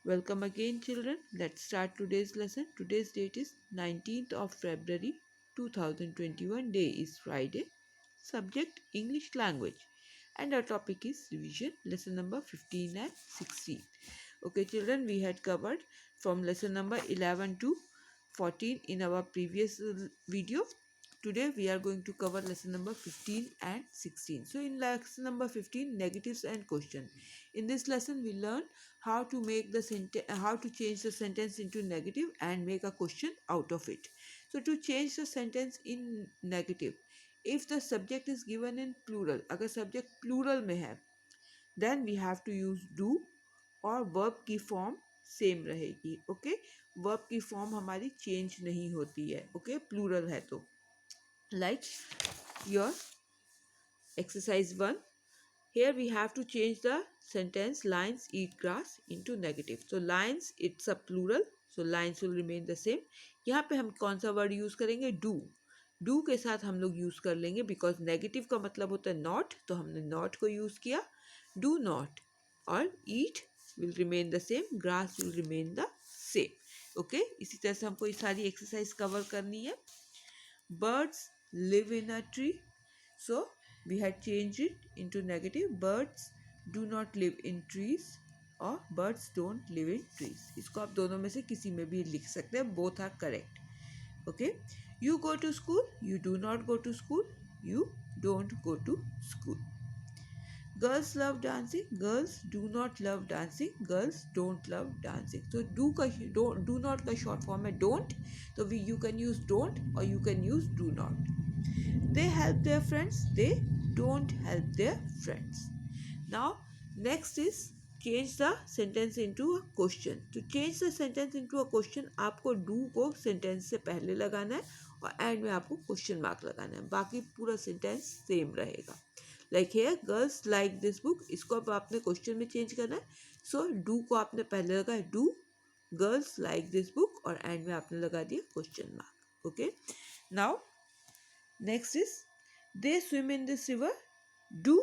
Welcome again, children. Let's start today's lesson. Today's date is 19th of February 2021. Day is Friday. Subject English language. And our topic is revision, lesson number 15 and 16. Okay, children, we had covered from lesson number 11 to 14 in our previous video. Today we are going to cover lesson number 15 and 16. So in lesson number 15, negatives and question. In this lesson we learn how to make the how to change the sentence into negative and make a question out of it. So to change the sentence in negative, if the subject is given in plural, अगर subject plural में है, then we have to use do और verb की form same रहेगी. Okay, verb की form हमारी change नहीं होती है. ओके, plural है तो. Like your exercise 1. Here we have to change the sentence lions eat grass into negative. So lions, it's a plural. So lions will remain the same. यहाँ पे हम कौन सा word use करेंगे? Do. Do के साथ हम लोग use कर लेंगे because negative का मतलब होता है not. तो हमने not को use किया. Do not. और eat will remain the same. Grass will remain the same. Okay? इसी तरह से हमको ये सारी exercise cover करनी है. Birds live in a tree. So we had changed it into negative. Birds do not live in trees or birds don't live in trees. इसको आप दोनों में से किसी में भी लिख सकते हैं. Both are correct. Okay. You go to school. You do not go to school. You don't go to school. Girls love dancing. Girls do not love dancing. Girls don't love dancing. So do not का short form है don't. So you can use don't or you can use do not. They help their friends. They don't help their friends. Now next is change the sentence into a question. To change the sentence into a question, आपको do को sentence से पहले लगाना है और end में आपको question mark लगाना है. बाकी पूरा sentence same रहेगा. Like here, girls like this book. इसको अब आपने question में change करना है. So do को आपने पहले लगा है do. Girls like this book और end में आपने लगा दिया question mark. Okay. Now next is they swim in this river. Do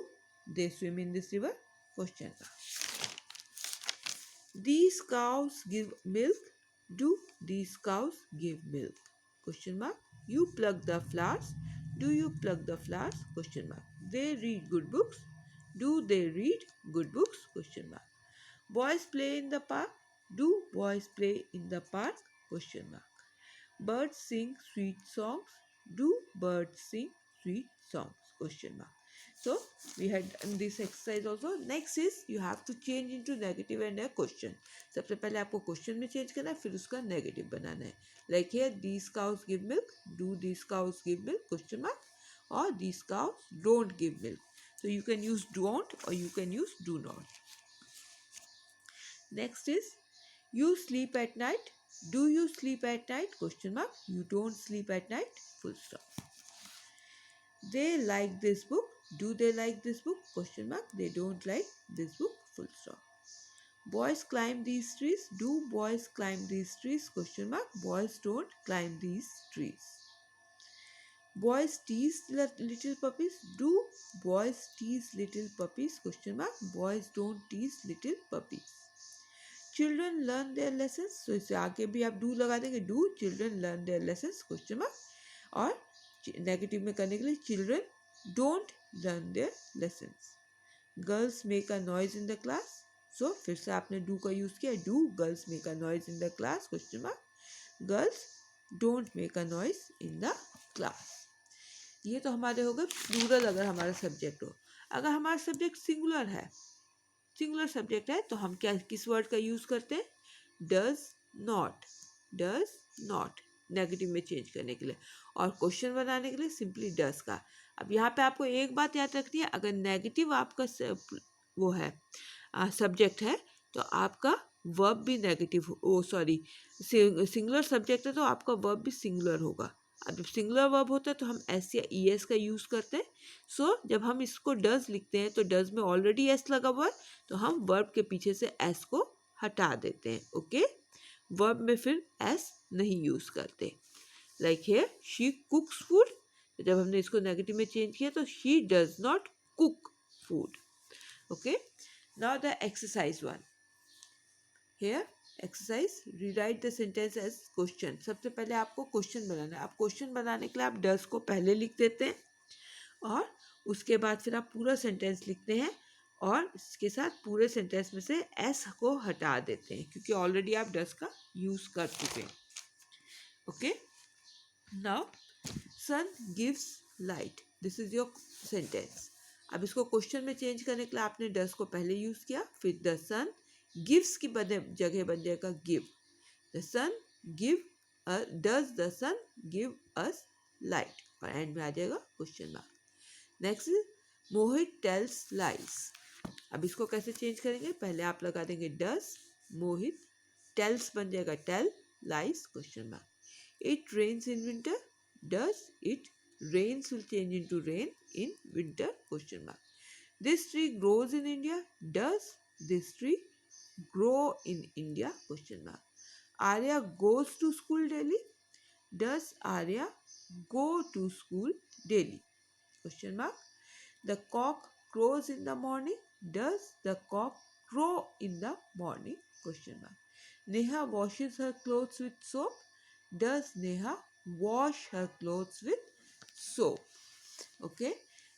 they swim in this river? Question mark. These cows give milk. Do these cows give milk? Question mark. You pluck the flowers. Do you pluck the flowers? Question mark. They read good books. Do they read good books? Question mark. Boys play in the park. Do boys play in the park? Question mark. Birds sing sweet songs. Do birds sing sweet songs? Question mark. So we had done this exercise also. Next is you have to change into negative and a question. सबसे पहले आपको question में change करना है, फिर उसका negative बनाना है. Like here, these cows give milk. Do these cows give milk? Question mark. Or these cows don't give milk. So you can use don't or you can use do not. Next is you sleep at night. Do you sleep at night? Question mark. You don't sleep at night. Full stop. They like this book. Do they like this book? Question mark. They don't like this book. Full stop. Boys climb these trees. Do boys climb these trees? Question mark. Boys don't climb these trees. Boys tease little puppies. Do boys tease little puppies? Question mark. Boys don't tease little puppies. Children learn their lessons. So इससे आगे भी आप do लगा देंगे. Do children learn their lessons? Question mark. और negative में करने के लिए children don't learn their lessons. Girls make a noise in the class. So फिर से आपने do का यूज किया. Do girls make a noise in the class? Question mark. Girls don't make a noise in the class. ये तो हमारे हो गए प्लूरल अगर हमारा सब्जेक्ट हो. अगर हमारा सब्जेक्ट सिंगुलर है, सिंगुलर सब्जेक्ट है, तो हम क्या किस वर्ड का यूज करते हैं? Does not. Does not negative में चेंज करने के लिए, और क्वेश्चन बनाने के लिए सिंपली डज का. अब यहाँ पे आपको एक बात याद रखनी है, अगर नेगेटिव आपका वो है सब्जेक्ट है तो आपका वर्ब भी नेगेटिव सिंगुलर सब्जेक्ट है तो आपका वर्ब भी सिंगुलर होगा. अब जब सिंगुलर वर्ब होता है तो हम एस या ई एस का यूज़ करते हैं. सो जब हम इसको डज लिखते हैं तो डज में ऑलरेडी एस लगा हुआ है, तो हम वर्ब के पीछे से एस को हटा देते हैं. ओके, वर्ब में फिर एस नहीं यूज़ करते. Like here she cooks food. जब हमने इसको नेगेटिव में चेंज किया तो she does not cook food. Okay, now the exercise 1. Here exercise, rewrite the sentence as question. सबसे पहले आपको क्वेश्चन बनाना है। आप क्वेश्चन बनाने के लिए आप डस को पहले लिख देते हैं और उसके बाद फिर आप पूरा सेंटेंस लिखते हैं और इसके साथ पूरे सेंटेंस में से एस को हटा देते हैं क्योंकि ऑलरेडी आप डस का यूज कर चुके हैं। Okay, now sun gives light, this is your sentence. अब इसको क्वेश्चन में चेंज करने के लिए आपने डस को पहले यूज किया, फिर द सन गिव्स की जगह बन जाएगा give. The sun give, does the sun give us light, और एंड में आ जाएगा question mark. Next is Mohit tells lies. अब इसको कैसे चेंज करेंगे, पहले आप लगा देंगे डस, मोहित, टेल्स बन जाएगा tell, lies question mark. It rains in winter, does it rains will change into rain in winter question mark. This tree grows in India, does this tree grow in India question mark. Arya goes to school daily, does Arya go to school daily question mark। The cock crows in the morning, does the cock crow in the morning question mark। Neha washes her clothes with soap, does Neha wash her clothes with soap। okay,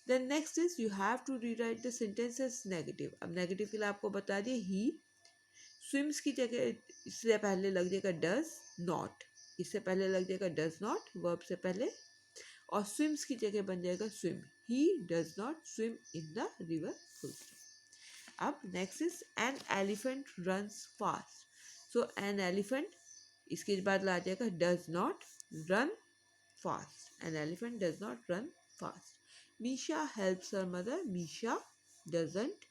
then next is you have to rewrite the sentence as negative। अब negative के लिए आपको बता दिए, he swims की जगह इससे पहले लग जाएगा does not, इससे पहले लग जाएगा does not verb से पहले, और swims की जगह बन जाएगा swim, he does not swim in the river full stop। अब next is an elephant runs fast, so an elephant इसके बाद ला जाएगा does not run fast, an elephant does not run fast। Misha helps her mother, Misha doesn't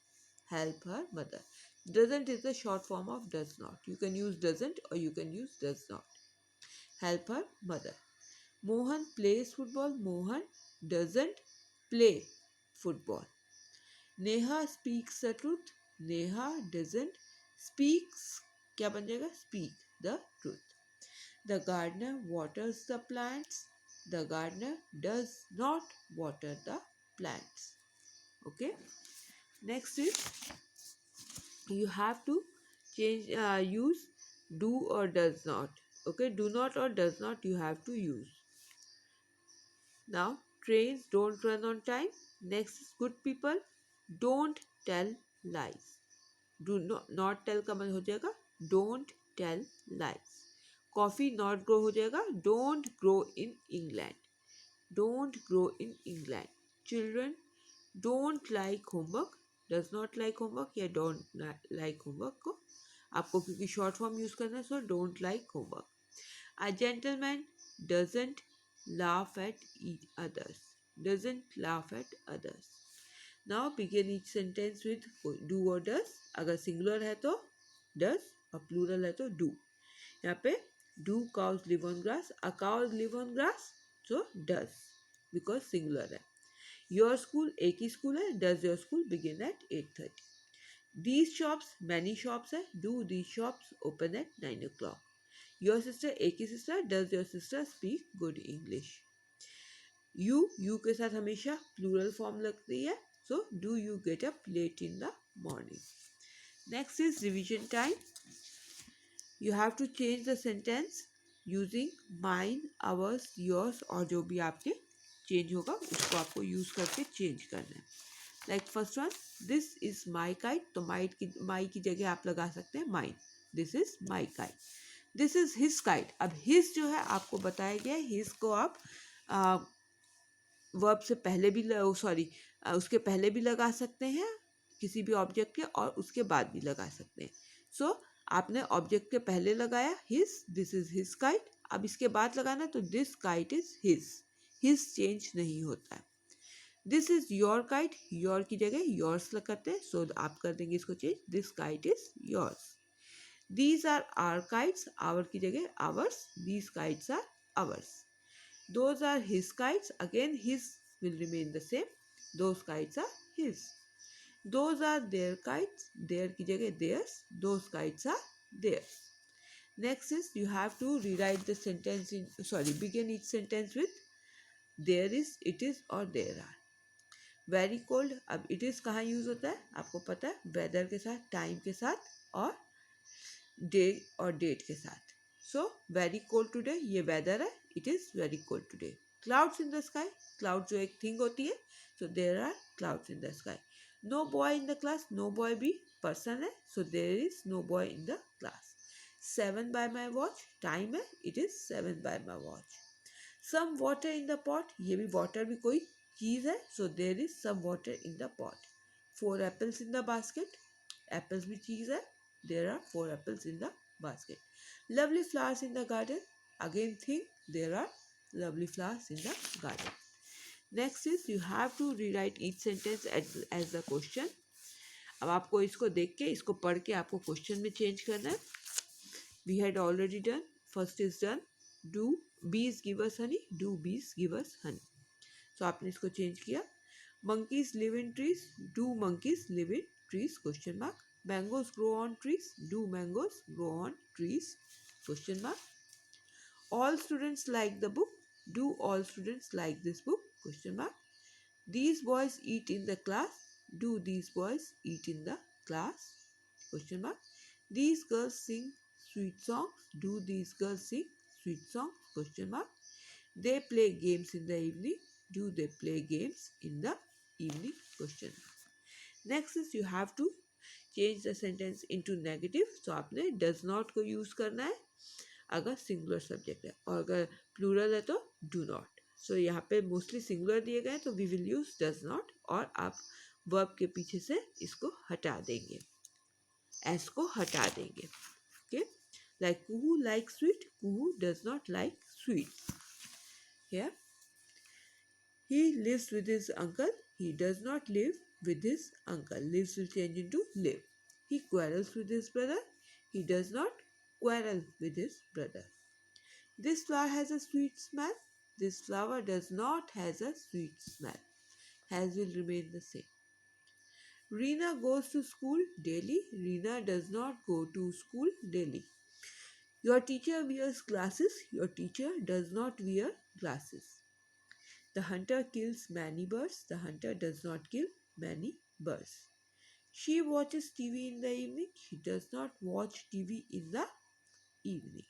help her mother। Doesn't is the short form of does not, you can use doesn't or you can use does not। Help her mother। Mohan plays football, Mohan doesn't play football। Neha speaks the truth, Neha doesn't speaks, क्या बन जाएगा, speak the truth। The gardener waters the plants, the gardener does not water the plants। okay, next is you have to change use do or does not। okay, do not or does not you have to use। now trains don't run on time, next is good people don't tell lies। do not tell का मतलब हो जाएगा don't tell lies। coffee not grow हो जाएगा don't grow in England, don't grow in England। children don't like homework, does not like homework या don't like homework को आपको क्योंकि शॉर्ट फॉर्म यूज करना है, so don't like homework. A gentleman doesn't laugh at others, doesn't laugh at others। now begin each sentence with do or does। अगर singular है तो does और प्लूरल है तो do। यहाँ पे do cows live on grass, a cow live on grass, so does because singular है। your school एक ही स्कूल है, does your school begin at 8:30। these shops many shops है, do these shops open at 9 o'clock। your sister एक ही sister, does your sister speak good English। you के साथ हमेशा plural form लगती है, so do you get up late in the morning। next is revision time। you have to change the sentence using mine, ours, yours और जो भी आपके change होगा उसको आपको यूज करके चेंज करना है। Like first one, this is my kite, तो माई की जगह आप लगा सकते हैं mine, this is my kite. This is his kite, अब हिज जो है आपको बताया गया है, हिज को आप वर्ब से पहले भी सॉरी उसके पहले भी लगा सकते हैं किसी भी ऑब्जेक्ट के, और उसके बाद भी लगा सकते हैं। सो आपने ऑब्जेक्ट के पहले लगाया his, this is his kite, अब इसके बाद लगाना तो this kite is his change नहीं होता है। This is your kite, your की जगह योर्स लगाते हैं, सो आप कर देंगे इसको change, this kite is yours. These are our kites, our की जगह ours, these kites are ours. those are his kites, again his will remain the same, those kites are his। those are their kites, their की जगह theirs, those kites are theirs। next is you have to rewrite the sentence in begin each sentence with there is, it is और there are। very cold, अब it is कहाँ use होता है आपको पता है, weather के साथ, time के साथ और डे और डेट के साथ. सो वेरी कोल्ड टुडे, ये वेदर है, it is very cold today. Clouds in the sky, cloud जो एक थिंग होती है, so there are clouds in the sky. No boy in the class, no boy भी person है, so there is no boy in the class. 7 by my watch, time है, it is 7 by my watch. Some water in the pot, ये भी water भी कोई चीज है, so there is some water in the pot. 4 apples in the basket, apples भी चीज है, there are 4 apples in the basket. Lovely flowers in the garden, again think there are lovely flowers in the garden. Next is you have to rewrite each sentence as the question. अब आपको इसको देख के, इसको पढ़ के आपको question में चेंज करना है. We had already done. First is done. Do bees give us honey? Do bees give us honey? So आपने इसको चेंज किया. Monkeys live in trees. Do monkeys live in trees? Question mark. Mangoes grow on trees. Do mangoes grow on trees? Question mark. All students like the book. Do all students like this book? Question mark. These boys eat in the class. Do these boys eat in the class? Question mark. These girls sing sweet songs. Do these girls sing sweet songs? Question mark. They play games in the evening. Do they play games in the evening? Question mark. Next is you have to change the sentence into negative. So आपने does not को use करना है अगर singular subject है, और अगर plural है तो डू नॉट. सो यहाँ पे मोस्टली सिंगुलर दिए गए, तो we will use does not, और आप वर्ब के पीछे से इसको हटा देंगे, एस को हटा देंगे. Okay, like Kuhu like sweet, Kuhu does not like sweet. Here he lives with his uncle, he does not live with his uncle. Lives will change into live. He quarrels with his brother, he does not quarrel with his brother. This flower has a sweet smell. This flower does not has a sweet smell. Has will remain the same. Reena goes to school daily. Reena does not go to school daily. Your teacher wears glasses. Your teacher does not wear glasses. The hunter kills many birds. The hunter does not kill many birds. She watches TV in the evening. She does not watch TV in the evening.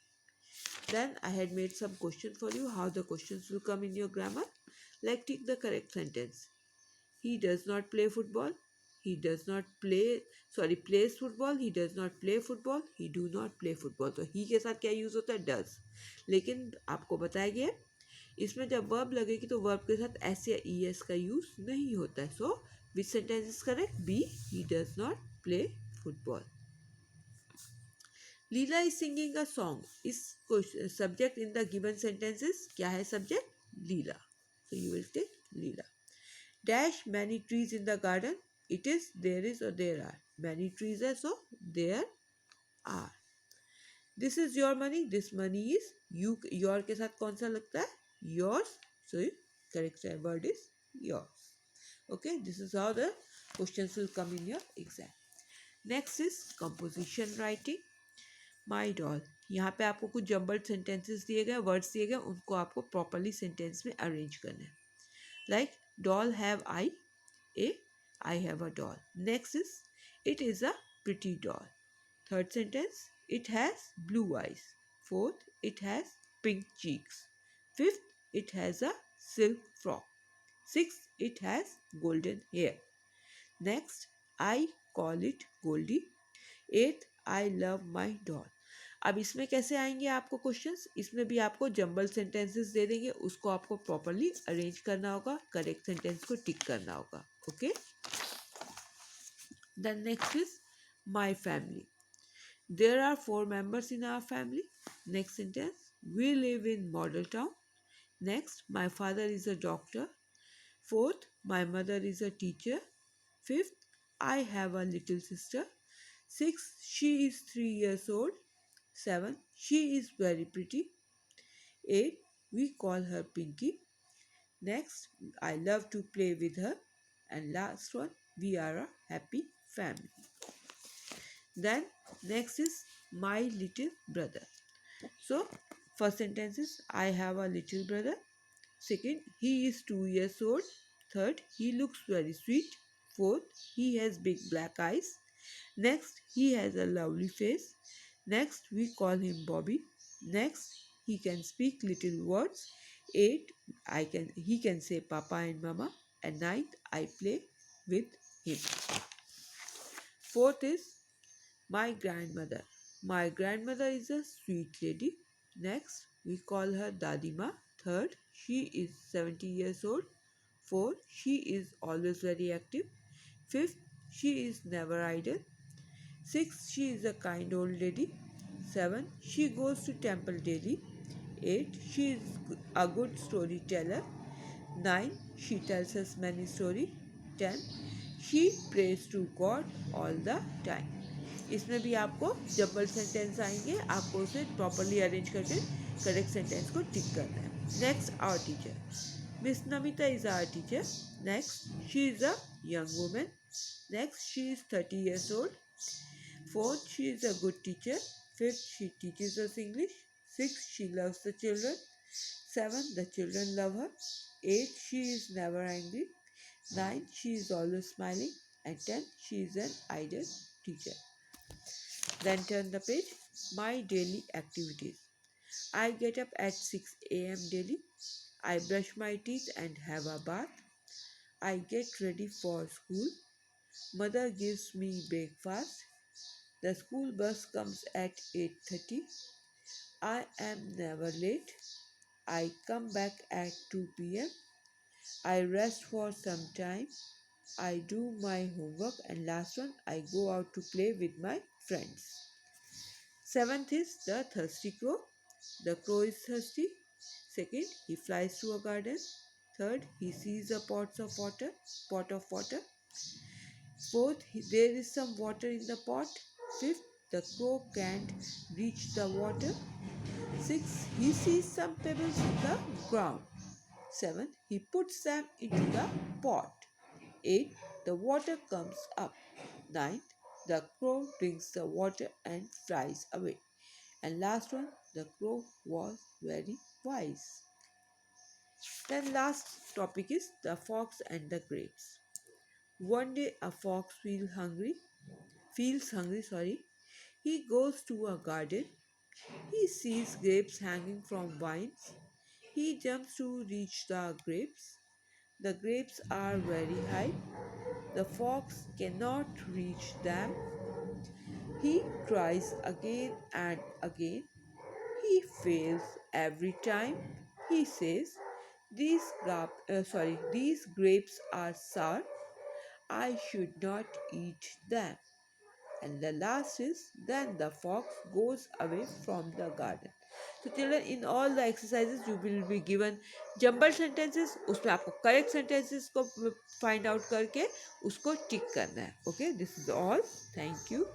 Then I had made some questions for you, how the questions will come in your grammar. Like tick the correct sentence. He does not play football. He does not play, sorry, plays football. He does not play football. He do not play football. तो he के साथ क्या use होता है? does. लेकिन आपको बताया गया है इसमें जब वर्ब लगेगी तो वर्ब के साथ एस या ई एस का यूज नहीं होता है. So which sentence is correct? B, he does not play football. Leela is singing a song. इस subject in the given sentences क्या है? Subject Leela. So you will take Leela. Dash many trees in the garden. It is there is और there are. Many trees है, so there are. This is your money. This money is you. Your के साथ कौन सा लगता है? Yours. So correct word is yours. Okay, this is how the questions will come in your exam. Next is composition writing. My doll. यहाँ पे आपको कुछ जम्बल्ड सेंटेंसेस दिए गए, वर्ड्स दिए गए, उनको आपको प्रॉपरली सेंटेंस में अरेंज करना है. Like doll have I A, I have a doll. Next is it is a pretty doll. Third sentence, it has blue eyes. Fourth, it has pink cheeks. Fifth, it has a silk frock. Sixth, it has golden hair. Next, I call it Goldie. Eighth, I love my doll. अब इसमें कैसे आएंगे आपको questions? इसमें भी आपको jumble sentences दे देंगे, उसको आपको प्रॉपरली अरेंज करना होगा, करेक्ट सेंटेंस को टिक करना होगा. Okay. Then next is my family. There are 4 members in our family. Next sentence, we live in model town. Next, my father is a doctor. Fourth, my mother is a teacher. Fifth, I have a little sister. Sixth, she is 3 years old. Seventh, she is very pretty. Eighth, we call her Pinky. Next, I love to play with her. And last one, we are a happy family. Then next is my little brother. So first sentence is I have a little brother. Second, he is 2 years old. Third, he looks very sweet. Fourth, he has big black eyes. Next, he has a lovely face. Next, we call him Bobby. Next, he can speak little words. 8, he can say Papa and Mama. And ninth, I play with him. Fourth is my grandmother. My grandmother is a sweet lady. Next, we call her Dadima. Third, she is 70 years old. Fourth, she is always very active. Fifth, she is never idle. Sixth, she is a kind old lady. Seven, she goes to temple daily. Eight, she is a good storyteller. 9, she tells us many stories. 10, she prays to God all the time. इसमें भी आपको जबल sentence आएंगे, आपको उसे properly arrange करके correct sentence को tick करना है. Next, our teacher. Miss Namita is our teacher. Next, she is a young women. Next, she is 30 years old. Fourth, she is a good teacher. Fifth, she teaches us English. Sixth, she loves the children. Seventh, the children love her. Eighth, she is never angry. Ninth, she is always smiling. And tenth, she is an ideal teacher. Then turn the page. My daily activities. I get up at 6 a.m. daily. I brush my teeth and have a bath. I get ready for school. Mother gives me breakfast. The school bus comes at 8:30. I am never late. I come back at 2 p.m. I rest for some time. I do my homework, and last one, I go out to play with my friends. Seventh is the thirsty crow. The crow is thirsty. Second, he flies to a garden. Third, he sees a pot of water. Fourth, there is some water in the pot. Fifth, the crow can't reach the water. Sixth, he sees some pebbles in the ground. Seventh, he puts them into the pot. Eighth, the water comes up. Ninth, the crow drinks the water and flies away. And last one, the crow was very wise. Then last topic is the fox and the grapes. One day a fox feels hungry, sorry. He goes to a garden. He sees grapes hanging from vines. He jumps to reach the grapes. The grapes are very high. The fox cannot reach them. He tries again and again. He fails every time. He says, these grapes are sour. I should not eat them. And the last is, then the fox goes away from the garden. So children, in all the exercises you will be given jumbled sentences. उसमें आपको correct sentences को find out करके उसको tick करना है. Okay, this is all. Thank you.